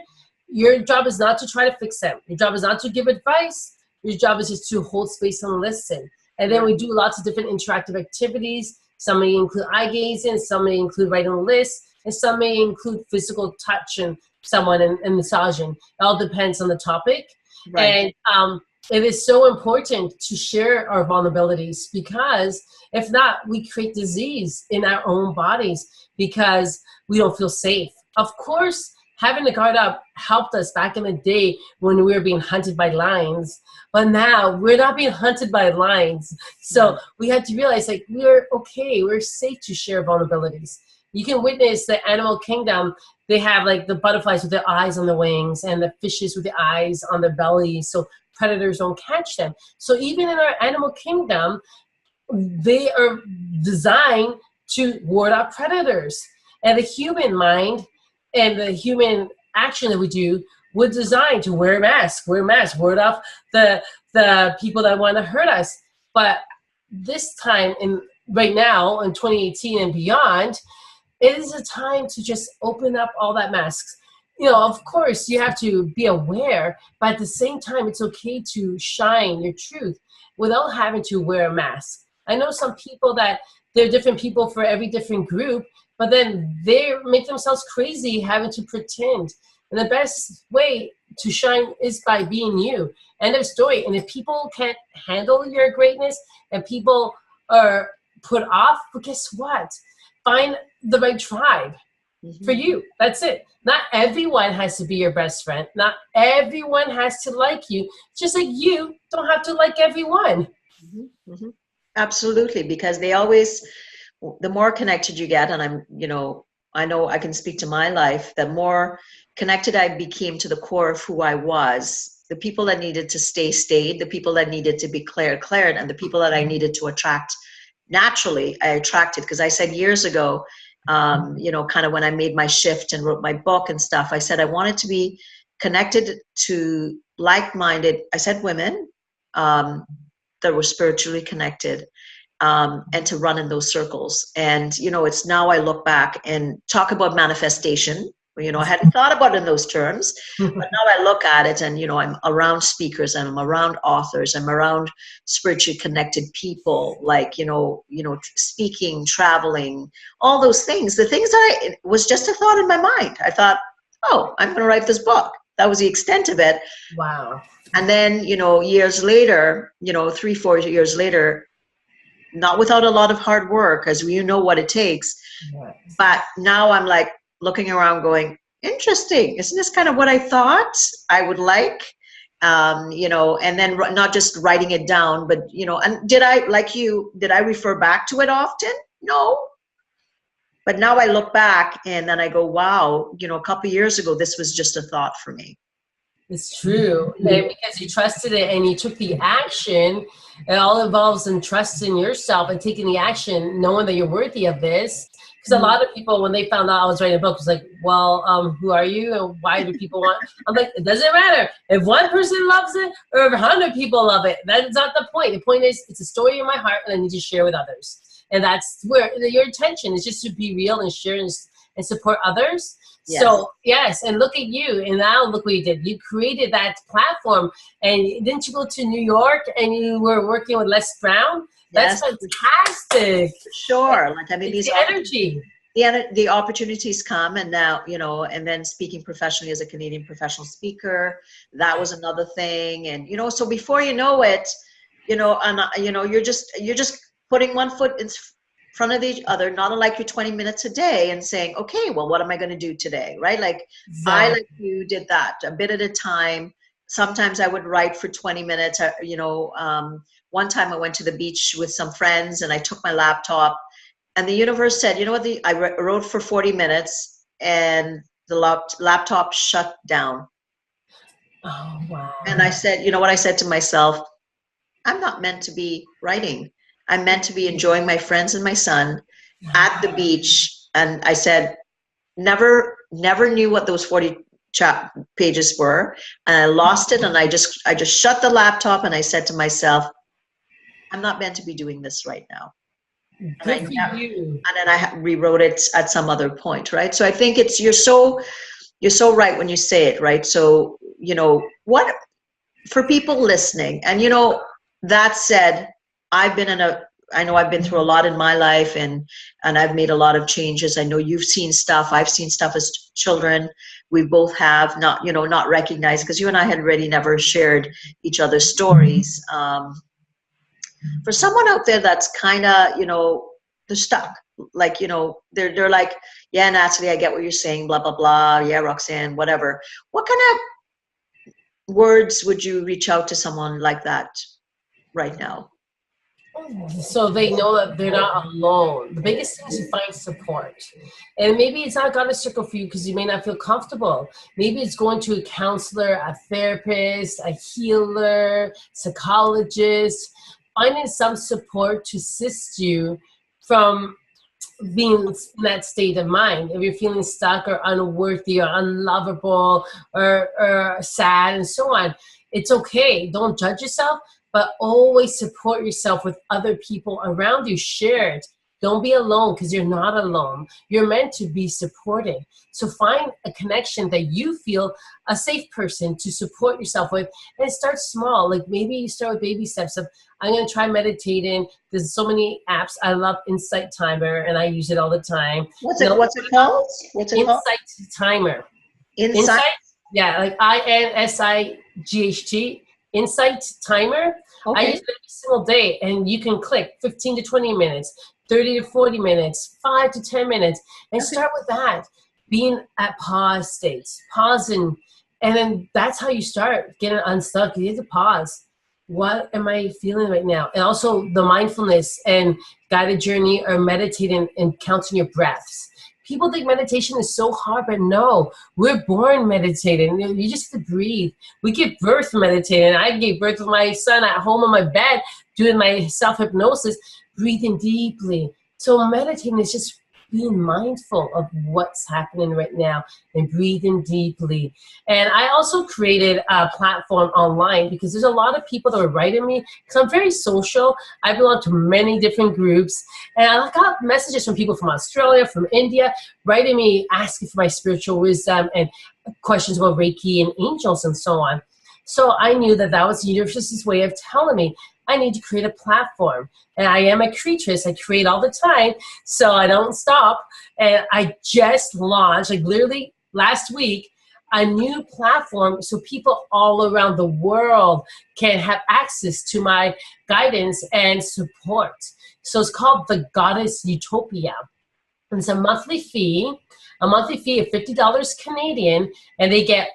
your job is not to try to fix them. Your job is not to give advice. Your job is just to hold space and listen. And then we do lots of different interactive activities. Some may include eye gazing, some may include writing a list, and some may include physical touch and someone and massaging. It all depends on the topic. Right. And it is so important to share our vulnerabilities, because if not, we create disease in our own bodies because we don't feel safe. Of course, having the guard up helped us back in the day when we were being hunted by lions, but now we're not being hunted by lions. So we had to realize, like, we're okay, we're safe to share vulnerabilities. You can witness the animal kingdom. They have like the butterflies with their eyes on the wings and the fishes with the eyes on the belly, so predators don't catch them. So even in our animal kingdom, they are designed to ward off predators. And the human mind and the human action that we do was designed to wear a mask, ward off the people that want to hurt us. But this time, right now in 2018 and beyond, it is a time to just open up all that masks. You know, of course, you have to be aware, but at the same time, it's okay to shine your truth without having to wear a mask. I know some people that there are different people for every different group, but then they make themselves crazy having to pretend. And the best way to shine is by being you. End of story. And if people can't handle your greatness and people are put off, well, guess what? Find the right tribe for you. That's it. Not everyone has to be your best friend. Not everyone has to like you. Just like you don't have to like everyone. Absolutely, because they always, the more connected you get, and I'm, you know I can speak to my life, the more connected I became to the core of who I was. The people that needed to stay, stayed. The people that needed to be cleared, cleared. And the people that I needed to attract, naturally, I attracted. Because I said years ago, you know, kind of when I made my shift and wrote my book and stuff, I said I wanted to be connected to like-minded, I said women, that were spiritually connected, and to run in those circles. And, you know, it's now I look back and talk about manifestation. You know, I hadn't thought about it in those terms, but now I look at it and, you know, I'm around speakers and I'm around authors. I'm around spiritually connected people, like, you know, speaking, traveling, all those things. The things that it was just a thought in my mind. I thought, oh, I'm going to write this book. That was the extent of it. Wow. And then, you know, years later, you know, 3-4 years later, not without a lot of hard work, as you know what it takes. Yes. But now I'm like looking around going, interesting. Isn't this kind of what I thought I would like? You know, and then not just writing it down, but, you know, and did I refer back to it often? No. But now I look back and then I go, wow, you know, a couple of years ago, this was just a thought for me. It's true. And because you trusted it and you took the action, it all involves in trusting yourself and taking the action, knowing that you're worthy of this. Because a lot of people, when they found out I was writing a book, was like, well, who are you and why do people want? I'm like, it doesn't matter. If one person loves it or if 100 people love it, that's not the point. The point is, it's a story in my heart and I need to share with others. And that's where your intention is, just to be real and share and support others. Yes. So, yes, and look at you. And now look what you did. You created that platform. And didn't you go to New York and you were working with Les Brown? That's fantastic. Sure. Like, I mean, these energy. The opportunities come, and now, you know, and then speaking professionally as a Canadian professional speaker, that was another thing. And, you know, so before you know it, you know, and, you know, you're just putting one foot in front of the other, not unlike your 20 minutes a day, and saying, okay, well, what am I going to do today? Right? Like, exactly. I, like you, did that a bit at a time. Sometimes I would write for 20 minutes, you know. One time I went to the beach with some friends and I took my laptop, and the universe said, you know what, I wrote for 40 minutes and the laptop shut down. Oh, wow. And I said, you know what I said to myself? I'm not meant to be writing. I'm meant to be enjoying my friends and my son at the beach. And I said, never knew what those 40 pages were. And I lost it. And I just shut the laptop and I said to myself, I'm not meant to be doing this right now. Good for you. And then I rewrote it at some other point, right? So I think you're so right when you say it, right? So, you know, what for people listening, and, you know, that said, I know I've been through a lot in my life, and I've made a lot of changes. I know you've seen stuff. I've seen stuff as children. We both have not recognized, because you and I had already never shared each other's stories. For someone out there that's kind of, you know, they're stuck, like, you know, they're like, yeah, Natalie, I get what you're saying, blah, blah, blah. Yeah, Roxanne, whatever. What kind of words would you reach out to someone like that right now? So they know that they're not alone. The biggest thing is to find support. And maybe it's not Goddess Circle for you because you may not feel comfortable. Maybe it's going to a counselor, a therapist, a healer, psychologist, finding some support to assist you from being in that state of mind. If you're feeling stuck or unworthy or unlovable or sad and so on, it's okay. Don't judge yourself, but always support yourself with other people around you. Share it. Don't be alone, because you're not alone. You're meant to be supported. So find a connection that you feel a safe person to support yourself with, and start small. Like, maybe you start with baby steps of, I'm going to try meditating. There's so many apps. I love Insight Timer, and I use it all the time. What's it called? Insight Timer. Insight? Yeah, like INSIGHT. Insight Timer. Okay. I use it every single day, and you can click 15 to 20 minutes, 30 to 40 minutes, 5 to 10 minutes, and start with that. Being at pause states, pausing, and then that's how you start getting unstuck. You need to pause. What am I feeling right now? And also the mindfulness and guided journey, or meditating and counting your breaths. People think meditation is so hard, but no, we're born meditating. You just have to breathe. We give birth meditating. I gave birth with my son at home on my bed, doing my self-hypnosis, breathing deeply. So meditating is just being mindful of what's happening right now and breathing deeply. And I also created a platform online, because there's a lot of people that are writing me, because I'm very social. I belong to many different groups, and I got messages from people from Australia, from India, writing me, asking for my spiritual wisdom and questions about Reiki and angels and so on. So I knew that that was the universe's way of telling me I need to create a platform. And I am a creatress. I create all the time, so I don't stop. And I just launched, like literally last week, a new platform so people all around the world can have access to my guidance and support. So it's called the Goddess Utopia. It's a monthly fee of $50 Canadian, and they get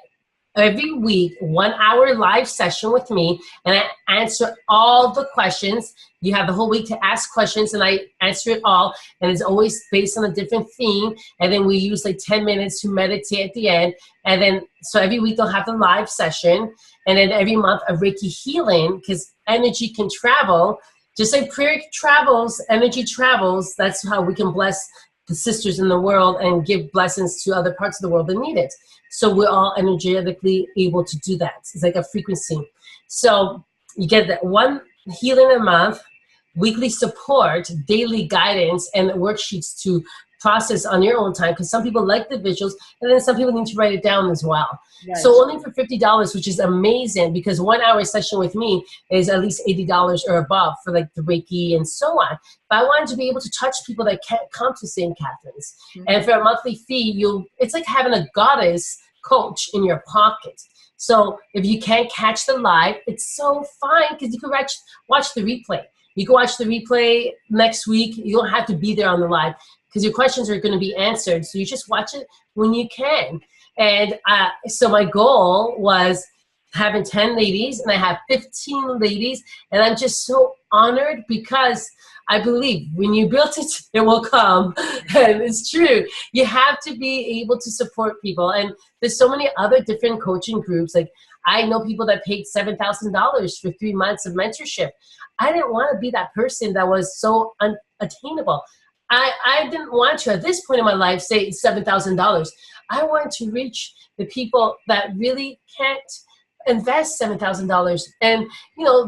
every week, 1 hour live session with me, and I answer all the questions. You have the whole week to ask questions, and I answer it all, and it's always based on a different theme. And then we use like 10 minutes to meditate at the end. And then, so every week they'll have the live session, and then every month a Reiki healing, because energy can travel. Just like prayer travels, energy travels. That's how we can bless the sisters in the world and give blessings to other parts of the world that need it. So we're all energetically able to do that. It's like a frequency. So you get that one healing a month, weekly support, daily guidance, and worksheets to process on your own time, because some people like the visuals, and then some people need to write it down as well. Right. So only for $50, which is amazing, because 1 hour session with me is at least $80 or above for like the Reiki and so on. But I wanted to be able to touch people that can't come to St. Catherine's. Mm-hmm. And for a monthly fee, it's like having a goddess coach in your pocket. So if you can't catch the live, it's so fine, because you can watch the replay. You can watch the replay next week. You don't have to be there on the live, because your questions are going to be answered. So you just watch it when you can. And so my goal was having 10 ladies, and I have 15 ladies. And I'm just so honored, because I believe when you build it, it will come. And it's true. You have to be able to support people. And there's so many other different coaching groups. Like, I know people that paid $7,000 for 3 months of mentorship. I didn't want to be that person that was so unattainable. I didn't want to, at this point in my life, say $7,000. I want to reach the people that really can't invest $7,000. And,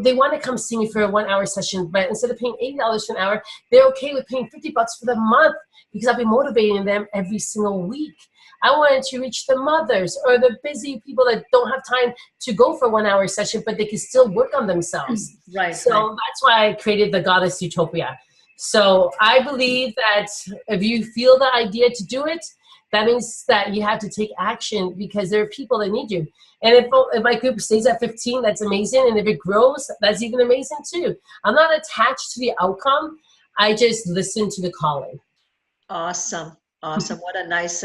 they want to come see me for a 1 hour session, but instead of paying $80 an hour, they're okay with paying $50 for the month, because I'll be motivating them every single week. I wanted to reach the mothers or the busy people that don't have time to go for a 1 hour session, but they can still work on themselves. Right. So that's why I created the Goddess Utopia. So I believe that if you feel the idea to do it, that means that you have to take action, because there are people that need you. And if my group stays at 15, that's amazing. And if it grows, that's even amazing too. I'm not attached to the outcome. I just listen to the calling. Awesome. What a nice,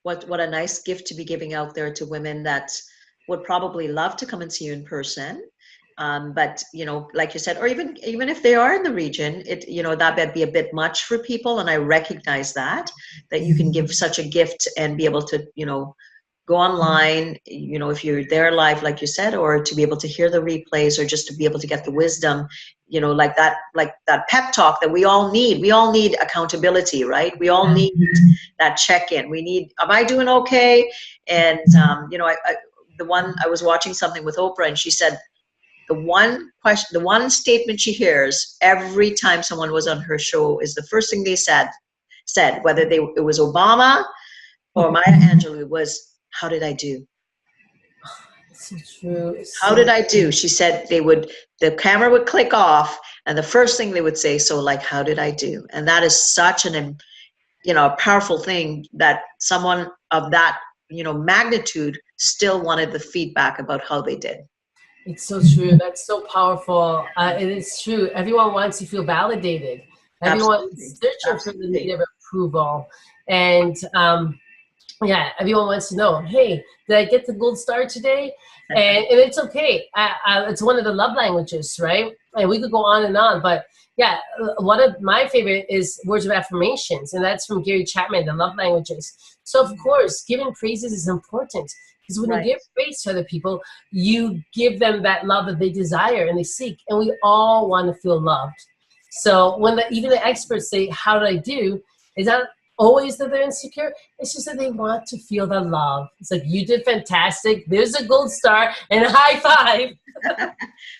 what a nice gift to be giving out there to women that would probably love to come and see you in person. But, like you said, or even if they are in the region, that might be a bit much for people. And I recognize that you can give such a gift and be able to, go online, if you're there live, like you said, or to be able to hear the replays, or just to be able to get the wisdom, like that pep talk that we all need. We all need accountability, right? We all need that check-in. We need, am I doing okay? And, I was watching something with Oprah, and she said, the one statement she hears every time someone was on her show is the first thing they said, whether it was Obama or Maya Angelou, was, how did I do? So true. How did I do? She said the camera would click off, and the first thing they would say, how did I do? And that is such a powerful thing, that someone of that, magnitude still wanted the feedback about how they did. It's so true. That's so powerful. It is true. Everyone wants to feel validated. Everyone's searching for the need of approval. And everyone wants to know, hey, did I get the gold star today? And it's okay. It's one of the love languages, right? And we could go on and on. But one of my favorite is words of affirmations. And that's from Gary Chapman, the love languages. So, of course, giving praises is important. Because when you give praise to other people, you give them that love that they desire and they seek. And we all want to feel loved. So when even the experts say, how did I do? Is that always that they're insecure? It's just that they want to feel the love. It's like, you did fantastic. There's a gold star and a high five.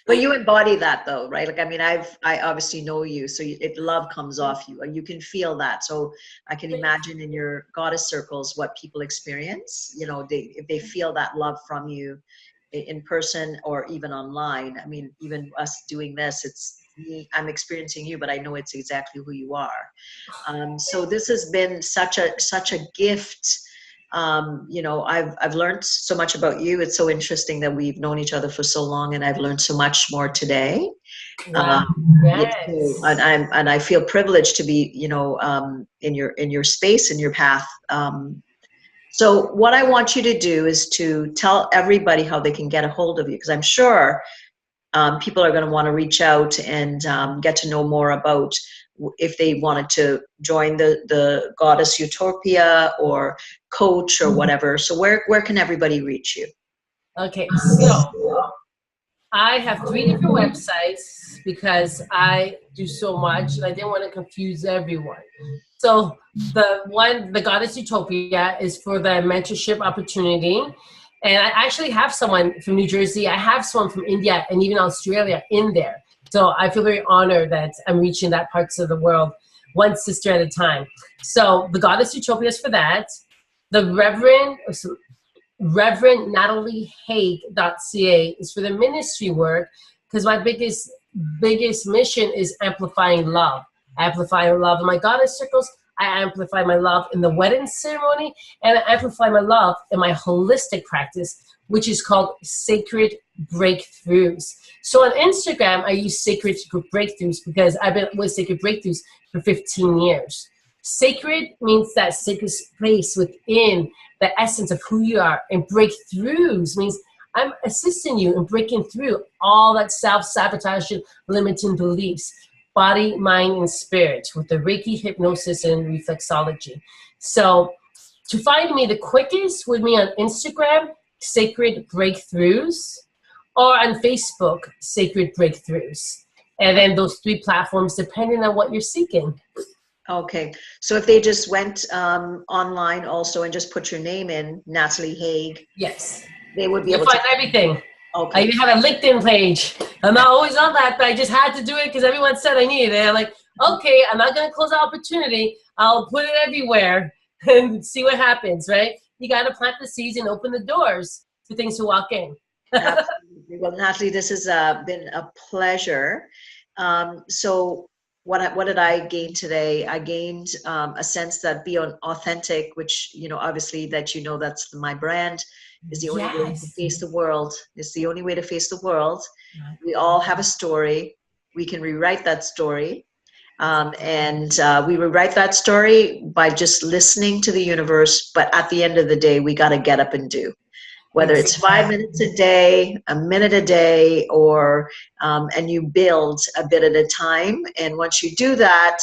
But you embody that though, right? Like, I mean, I obviously know you, so love comes off you, and you can feel that. So I can imagine in your goddess circles what people experience. If they feel that love from you in person or even online. I mean, even us doing this, it's me, I'm experiencing you, but I know it's exactly who you are. So this has been such a gift. I've learned so much about you. It's so interesting that we've known each other for so long, and I've learned so much more today. Wow. Yes. And I feel privileged to be, in your space, in your path. So what I want you to do is to tell everybody how they can get a hold of you, because I'm sure people are going to want to reach out and get to know more about if they wanted to join the Goddess Utopia or coach or whatever. So where can everybody reach you? Okay, so I have 3 different websites because I do so much and I didn't want to confuse everyone. So the Goddess Utopia, is for the mentorship opportunity. And I actually have someone from New Jersey. I have someone from India and even Australia in there. So I feel very honored that I'm reaching that parts of the world, one sister at a time. So the Goddess Utopia is for that. The Reverend Natalie Haig.ca is for the ministry work, because my biggest mission is amplifying love. Amplifying love in my goddess circles. I amplify my love in the wedding ceremony, and I amplify my love in my holistic practice, which is called Sacred Breakthroughs. So on Instagram, I use Sacred Breakthroughs because I've been with Sacred Breakthroughs for 15 years. Sacred means that sacred space within the essence of who you are, and breakthroughs means I'm assisting you in breaking through all that self-sabotage and limiting beliefs, body, mind, and spirit, with the Reiki, hypnosis, and reflexology. So to find me the quickest would be on Instagram, Sacred Breakthroughs, or on Facebook, Sacred Breakthroughs. And then those 3 platforms, depending on what you're seeking. Okay, so if they just went online also and just put your name in, Natalie Haig. Yes. They would be You'll able to find everything. Okay. I even have a LinkedIn page. I'm not always on that, but I just had to do it because everyone said I needed it. I'm like, okay, I'm not going to close the opportunity. I'll put it everywhere and see what happens, right? You got to plant the seeds and open the doors for things to walk in. Absolutely. Well, Natalie, this has been a pleasure. So what did I gain today? I gained a sense that be authentic, which, obviously that's my brand, is the only way to face the world. It's the only way to face the world. We all have a story. We can rewrite that story. And we rewrite that story by just listening to the universe. But at the end of the day, we got to get up and do. Whether it's 5 minutes a day, a minute a day, or and you build a bit at a time. And once you do that,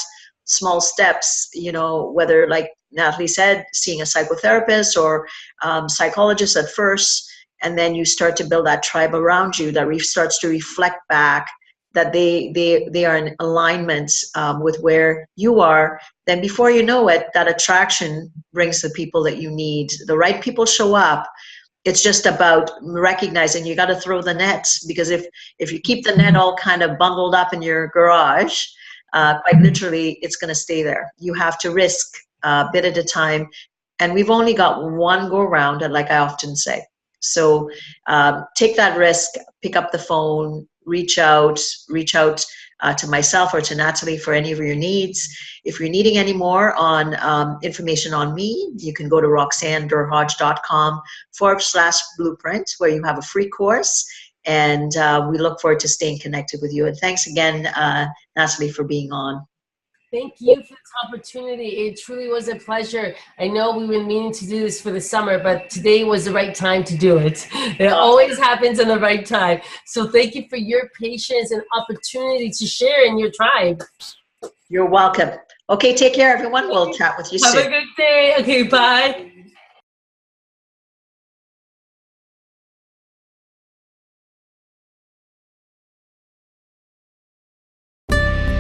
small steps, whether, like Natalie said, seeing a psychotherapist or psychologist at first, and then you start to build that tribe around you that starts to reflect back that they are in alignment with where you are. Then before you know it, that attraction brings the people that you need. The right people show up. It's just about recognizing you got to throw the nets, because if you keep the net all kind of bundled up in your garage, quite literally, it's going to stay there. You have to risk a bit at a time. And we've only got one go round, like I often say. So take that risk, pick up the phone, reach out to myself or to Natalie for any of your needs. If you're needing any more on information on me, you can go to roxannederhodge.com/blueprint, where you have a free course. And we look forward to staying connected with you. And thanks again, Natalie, for being on. Thank you for this opportunity. It truly was a pleasure. I know we've been meaning to do this for the summer, but today was the right time to do it. It always happens in the right time. So thank you for your patience and opportunity to share in your tribe. You're welcome. Okay, take care, everyone. We'll chat with you soon. Have a good day. Okay, bye.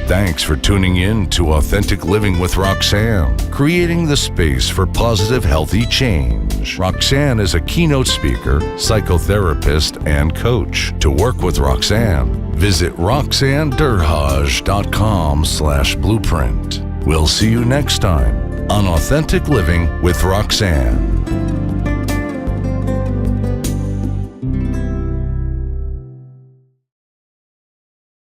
Thanks for tuning in to Authentic Living with Roxanne, creating the space for positive, healthy change. Roxanne is a keynote speaker, psychotherapist, and coach. To work with Roxanne, visit roxannederhodge.com/blueprint. We'll see you next time on Authentic Living with Roxanne.